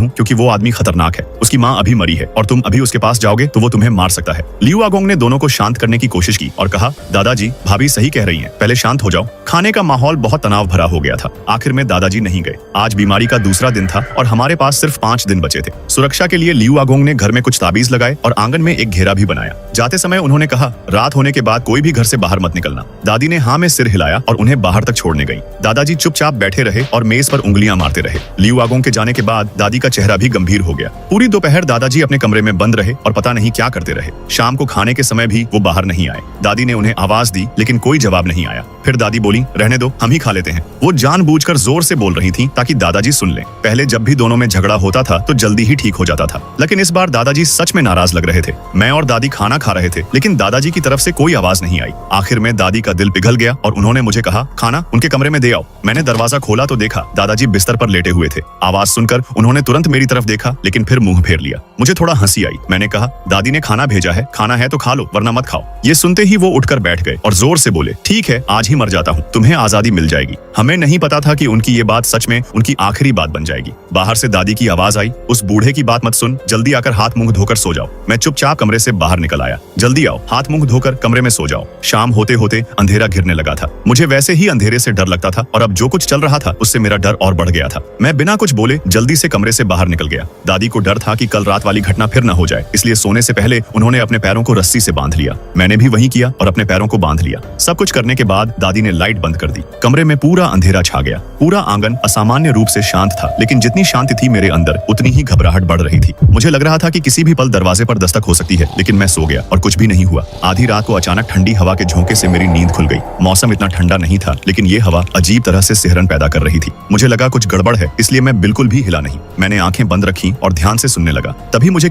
हूँ क्योंकि वो आदमी खतरनाक है। उसकी माँ अभी मरी है और तुम अभी उसके पास जाओगे तो वो तुम्हें मार सकता है। लियू आगोंग ने दोनों को शांत करने की कोशिश की और कहा, दादाजी भाभी सही कह रही हैं, पहले शांत हो जाओ। खाने का माहौल बहुत तनाव भरा हो गया था। आखिर में दादाजी नहीं गए। आज बीमारी का दूसरा दिन था और हमारे पास सिर्फ 5 दिन बचे थे। सुरक्षा के लिए लियू आगोंग ने घर में कुछ ताबीज लगाए और आंगन में एक घेरा भी बनाया। जाते समय उन्होंने कहा, रात होने के बाद कोई भी घर से बाहर मत निकलना। दादी ने हाँ में सिर हिलाया और उन्हें बाहर तक छोड़ने गई। दादाजी चुपचाप बैठे रहे और मेज पर उंगलियां मारते रहे। लियू आगोंग के जाने के बाद दादी का चेहरा भी गंभीर हो गया। पूरी दोपहर दादाजी अपने कमरे में बंद रहे और पता नहीं क्या करते रहे। शाम को खाने के समय भी वो बाहर नहीं आए। दादी ने उन्हें आवाज दी लेकिन कोई जवाब नहीं आया। फिर दादी बोली, रहने दो, हम ही खा लेते हैं। वो जानबूझकर जोर से बोल रही थी ताकि दादाजी सुन लें। पहले जब भी दोनों में झगड़ा होता था तो जल्दी ही ठीक हो जाता था, लेकिन इस बार दादाजी सच में नाराज लग रहे थे। मैं और दादी खाना खा रहे थे लेकिन दादाजी की तरफ से कोई आवाज नहीं आई। आखिर में दादी का दिल पिघल गया और उन्होंने मुझे कहा, खाना उनके कमरे में दे आओ। मैंने दरवाजा खोला तो देखा दादाजी बिस्तर पर लेटे हुए थे। आवाज सुनकर उन्होंने तुरंत मेरी तरफ देखा लेकिन फिर मुंह फेर लिया। मुझे थोड़ा हंसी आई। मैंने कहा, दादी ने खाना भेजा है, खाना है तो खा लो वरना मत खाओ। ये सुनते ही वो उठकर बैठ गए और जोर से बोले, ठीक है आज ही मर जाता हूँ, तुम्हें आजादी मिल जाएगी। हमें नहीं पता था कि उनकी ये बात सच में उनकी आखिरी बात बन जाएगी। बाहर से दादी की आवाज आई, उस बूढ़े की बात मत सुन, जल्दी आकर हाथ मुंह धोकर सो जाओ। मैं चुपचाप कमरे से बाहर निकल आया। जल्दी आओ, हाथ मुंह धोकर कमरे में सो जाओ। शाम होते होते अंधेरा घिरने लगा था। मुझे वैसे ही अंधेरे से डर लगता था और अब जो कुछ चल रहा था उससे मेरा डर और बढ़ गया था। मैं बिना कुछ बोले जल्दी से कमरे से बाहर निकल गया। दादी को डर था कि कल रात वाली घटना फिर न हो जाए, इसलिए सोने से पहले उन्होंने अपने पैरों को रस्सी से बांध लिया। मैंने भी वही किया और अपने पैरों को बांध लिया। सब कुछ करने के बाद दादी ने लाइट बंद कर दी। कमरे में पूरा अंधेरा छा गया। पूरा आंगन असामान्य रूप से शांत था, लेकिन जितनी शांति थी मेरे अंदर उतनी ही घबराहट बढ़ रही थी। मुझे लग रहा था कि किसी भी पल दरवाजे पर दस्तक हो सकती है, लेकिन मैं सो गया और कुछ भी नहीं हुआ। आधी रात को अचानक ठंडी हवा के झोंके से मेरी नींद खुल गई। मौसम इतना ठंडा नहीं था, लेकिन ये हवा अजीब तरह से सिहरन पैदा कर रही थी। मुझे लगा कुछ गड़बड़ है, इसलिए मैं बिल्कुल भी हिला नहीं। मैंने आंखें बंद रखी और ध्यान से सुनने लगा। तभी मुझे